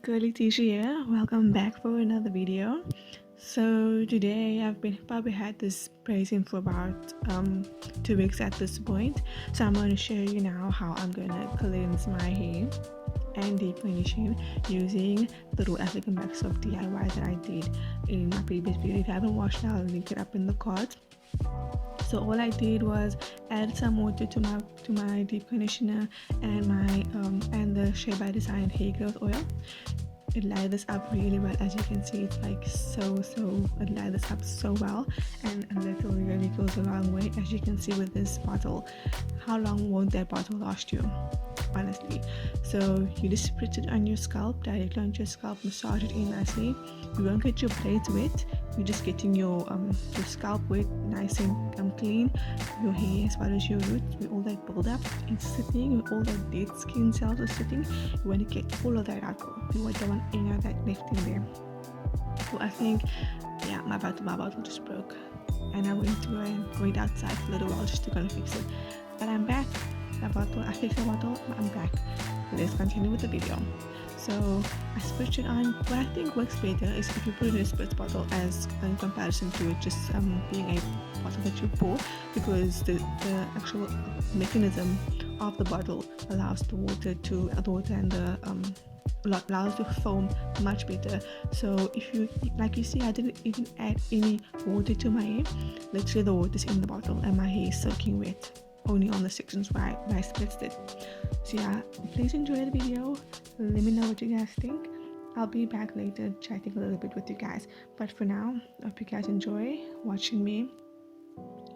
Curly Tisha here. Welcome back for another video. So today I've been probably had this praising for about 2 weeks at this point. So I'm going to show you now how I'm going to cleanse my hair and deep condition using the raw African black soap DIY that I did in my previous video. If you haven't watched it, I'll link it up in the card. So all I did was add some water to my deep conditioner and my and the Shea by Design hair growth oil. It lathered this up really well. As you can see, it's like it lathered this up so well, and a little really goes a long way. As you can see with this bottle, how long won't that bottle last you, honestly? So you just spritz it on your scalp, directly on your scalp, massage it in nicely. You won't get your braids wet, you're just getting your scalp wet, nice and clean. Your hair as well as your roots, with all that build up it's sitting, with all that dead skin cells are sitting, you want to get all of that out. You don't want any of that left in there. So I think, yeah, my bottle just broke, and I went to go and wait outside for a little while just to kind of fix it. But I'm back. I fixed the bottle, I'm back. Let's continue with the video. So I spritz it on. What I think works better is if you put it in a spritz bottle as in comparison to it just being a bottle that you pour, because the actual mechanism of the bottle allows the water and the allows to foam much better. So if you, like you see, I didn't even add any water to my hair. Literally the water's in the bottle and my hair is soaking wet, only on the sections where I spritzed it. So yeah, please enjoy the video. Let me know what you guys think. I'll be back later chatting a little bit with you guys, but for now, I hope you guys enjoy watching me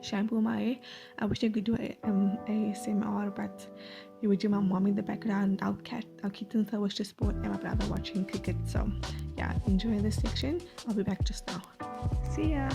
shampoo my hair. I wish I could do a ASMR, but you would do my mom in the background, our kittens that was just bored, and my brother watching cricket. So yeah, enjoy this section. I'll be back just now. See ya.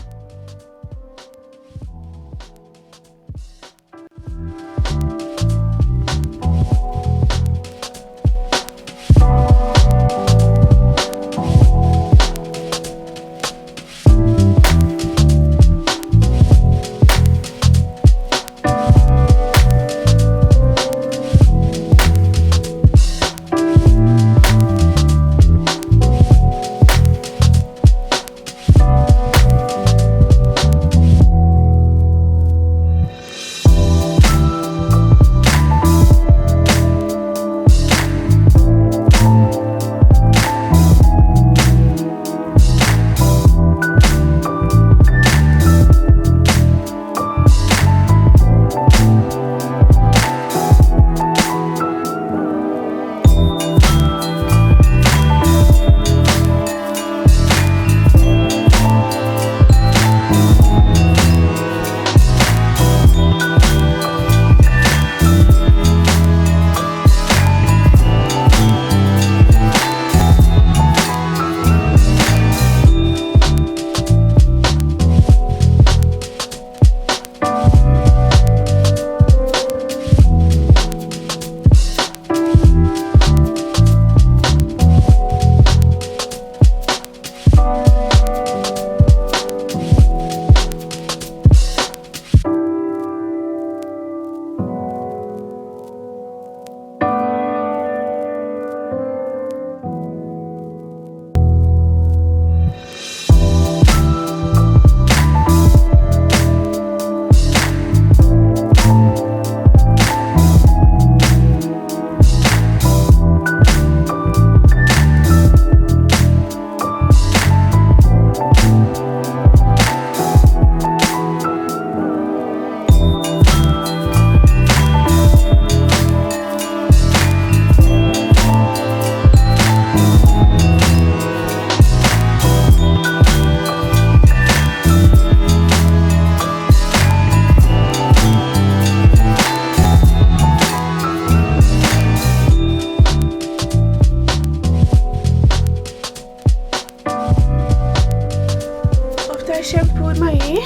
I shampooed my hair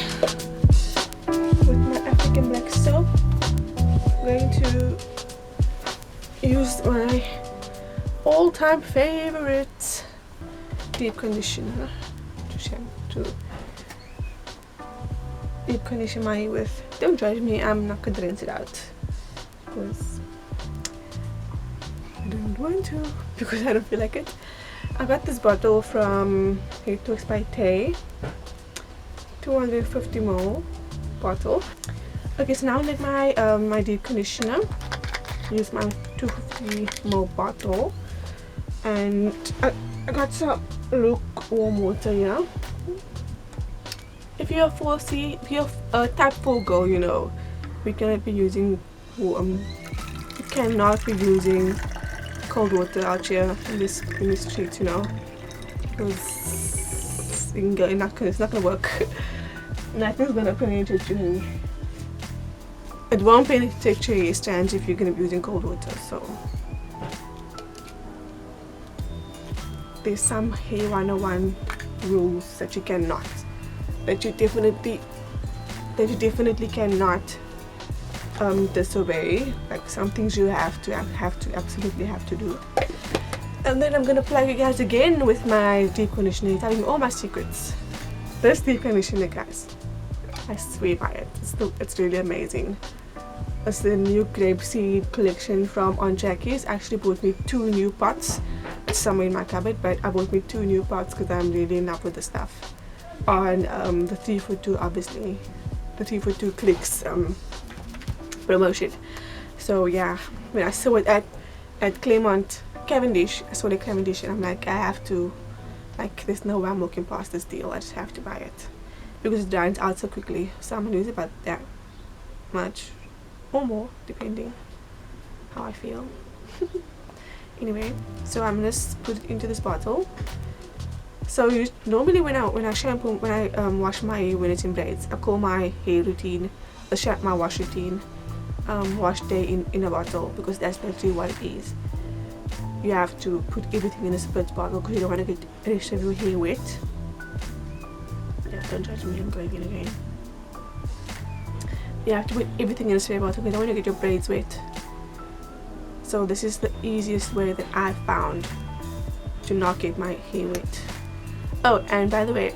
with my African black soap. I'm going to use my all-time favorite deep conditioner to deep condition my hair with. Don't judge me, I'm not going to rinse it out because I don't want to because I don't feel like it. I got this bottle from It Talks by Tay, 250ml bottle. Okay, so now I make my deep conditioner. Use my 250ml bottle, and I got some lukewarm water here. If you're if you're a type 4 girl, you know, we cannot be using you cannot be using cold water out here in the streets, you know, because it's not gonna work. Nothing's gonna penetrate you. It won't penetrate your hair strands if you're gonna be using cold water. So there's some hair 101 rules that you cannot, that you definitely cannot disobey. Like some things you absolutely have to do. And then I'm gonna plug you guys again with my deep conditioner, telling you all my secrets. This deep conditioner, guys, I swear by it. It's really amazing. It's the new grapeseed collection from Aunt Jackie's. Actually bought me 2 new pots. It's somewhere in my cupboard, but I bought me 2 new pots because I'm really in love with the stuff. On the 3 for 2, obviously, the 3 for 2 clicks promotion. So yeah, when I saw it at Claremont Cavendish, I saw the Cavendish, and I'm like, I have to, like, there's no way I'm looking past this deal. I just have to buy it because it runs out so quickly. So I'm gonna use about that much or more, depending how I feel. Anyway, so I'm gonna put it into this bottle. So normally when I shampoo, when I wash my hair when it's in braids, I call my hair routine, my wash routine, wash day in a bottle, because that's literally what it is. You have to put everything in a split bottle because you don't want to get the rest of your hair wet. Yeah, don't judge me, I'm going in again. You have to put everything in a spray bottle because you don't want to get your braids wet. So this is the easiest way that I've found to not get my hair wet. Oh, and by the way,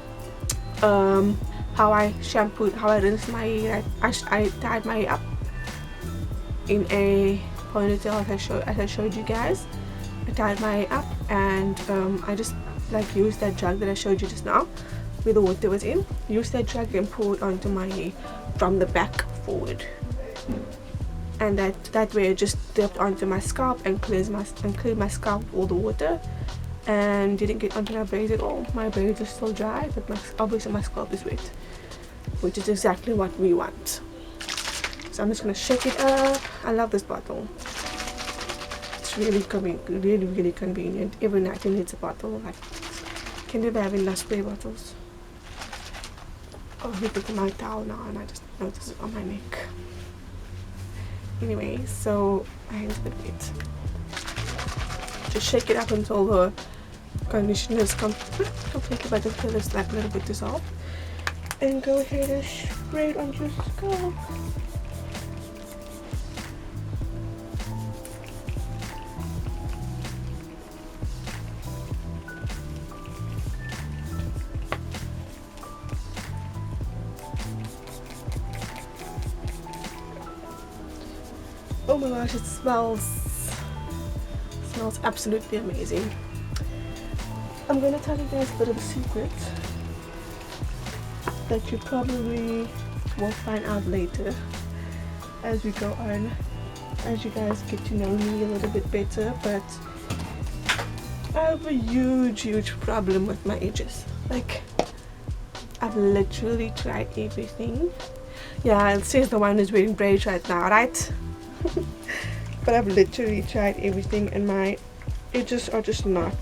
how I rinsed my hair, I tied my hair up in a ponytail as I showed you guys. I tied my hair up, and I just like used that jug that I showed you just now where the water was in. Use that jug and pour it onto my hair from the back forward, and that way it just dipped onto my scalp and cleared my scalp with all the water, and didn't get onto my braids at all. My braids are still dry, but obviously my scalp is wet, which is exactly what we want. So I'm just gonna shake it up. I love this bottle. It's really convenient. Every night you need a bottle. Like, can never have enough spray bottles. Oh, I look at my towel now and I just noticed it on my neck. Anyway, so I hand it a bit. Just shake it up until the conditioner is completely, but until it's like a little bit dissolved. And go ahead and spray it on your scalp. Oh my gosh, it smells absolutely amazing. I'm gonna tell you guys a bit of a secret that you probably will find out later as we go on, as you guys get to know me a little bit better. But I have a huge problem with my edges. Like, I've literally tried everything. Yeah, it says the one who's wearing braids right now, right? But I've literally tried everything, and my edges are just not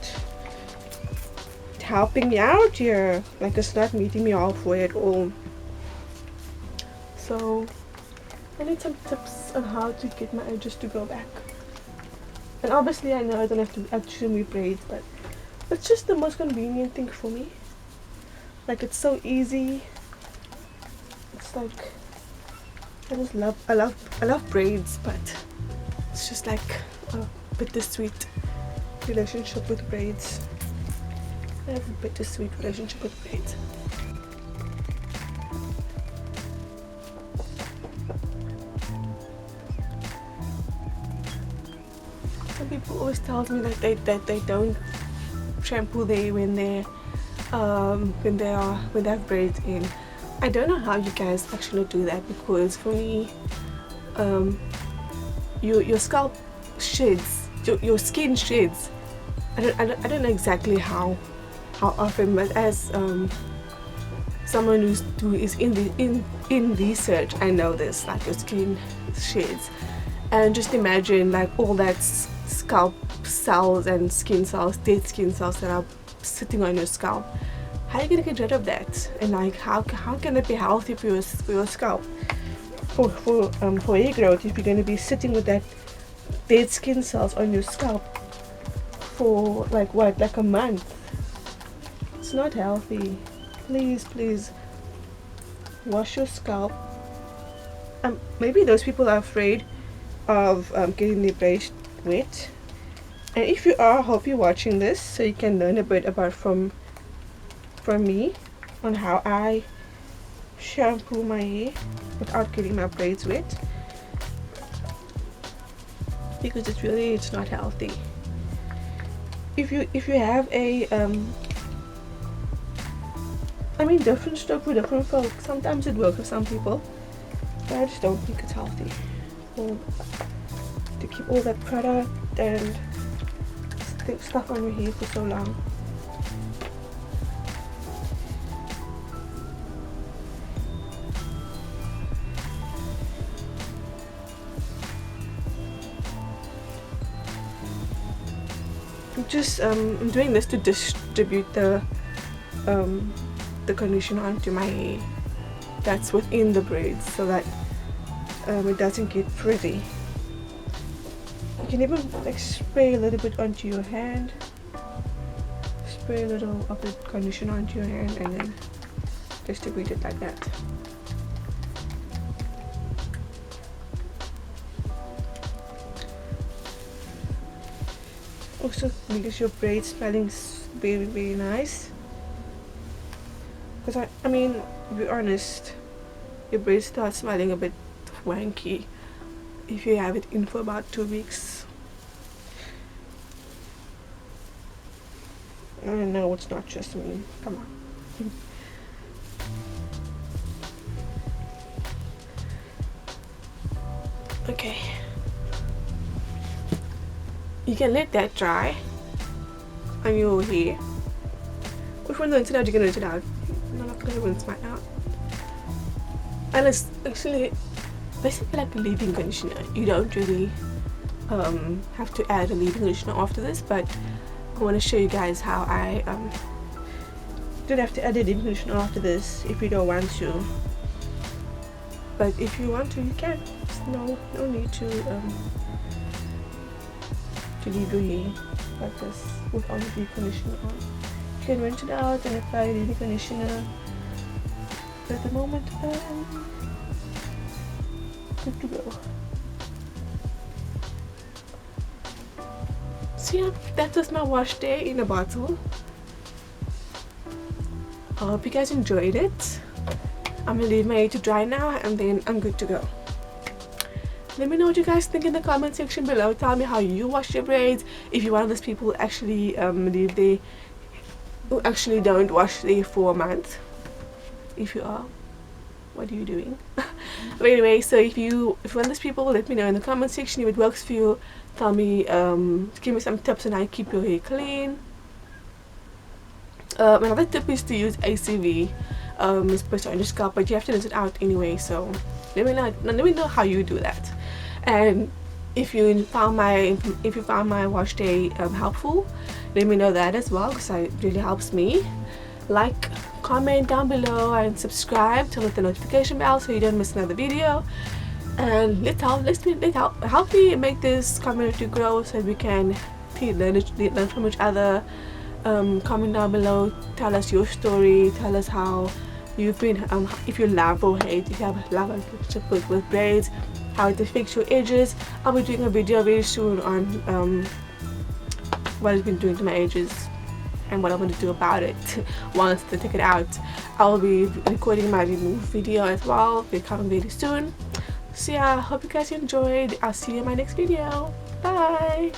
helping me out here. Like, it's not meeting me halfway at all. So I need some tips on how to get my edges to go back. And obviously I know I don't have to actually braids, but it's just the most convenient thing for me. Like, it's so easy. It's like, I love braids, but it's just like a bittersweet relationship with braids. I have a bittersweet relationship with braids. people always tell me that they don't shampoo when they have braids in. I don't know how you guys actually do that, because for me, your scalp sheds, your skin sheds. I don't know exactly how often, but as someone who is in research, I know this, like your skin sheds. And just imagine like all that scalp cells and skin cells, dead skin cells that are sitting on your scalp. How are you gonna get rid of that? And like how can it be healthy for your scalp, for hair growth, if you're gonna be sitting with that dead skin cells on your scalp for like what, like a month? It's not healthy. Please wash your scalp. Maybe those people are afraid of getting their braids wet, and if you are, I hope you're watching this so you can learn a bit about from me on how I shampoo my hair without getting my braids wet, because it's not healthy. If you have a I mean, different stroke for different folk. Sometimes it works for some people, but I just don't think it's healthy to keep all that product and stuff on your hair for so long. I'm doing this to distribute the conditioner onto my hair that's within the braids, so that it doesn't get frizzy. You can even like spray a little bit onto your hand, spray a little of the conditioner onto your hand, and then distribute it like that. Also, because your braids smelling very nice. Because I mean, to be honest, your braids start smelling a bit wanky if you have it in for about 2 weeks. I know it's not just me. Come on. Okay. You can let that dry on your hair. Which one rinse it out? You can rinse it out. I'm not gonna rinse mine out. And it's actually basically like a leave-in conditioner. You don't really have to add a leave-in conditioner after this, but I want to show you guys how I don't have to add a leave-in conditioner after this if you don't want to. But if you want to, you can. There's no need to leave your hair like this without a leave-in conditioner on. You can rinse it out and apply a leave-in conditioner. But at the moment, good to go. So yeah, that was my wash day in a bottle. I hope you guys enjoyed it. I'm gonna leave my hair to dry now, and then I'm good to go. Let me know what you guys think in the comment section below. Tell me how you wash your braids. If you're one of those people who actually who actually don't wash their hair for a month. If you are, what are you doing? But anyway, so if you're one of those people, let me know in the comment section if it works for you. Tell me, give me some tips on how you keep your hair clean. Another tip is to use ACV. It's supposed to on your scalp, but you have to rinse it out anyway. So let me know how you do that. And if you found my wash day helpful, let me know that as well, because it really helps me. Like, comment down below, and subscribe to hit the notification bell so you don't miss another video. And let's help me make this community grow so we can learn from each other. Comment down below, tell us your story, tell us how you've been, if you love or hate, if you have a love relationship with braids, how it affects your edges. I'll be doing a video very soon on what it's been doing to my edges and what I'm going to do about it once they take it out. I'll be recording my remove video as well. It'll be coming very soon. So yeah, hope you guys enjoyed. I'll see you in my next video. Bye.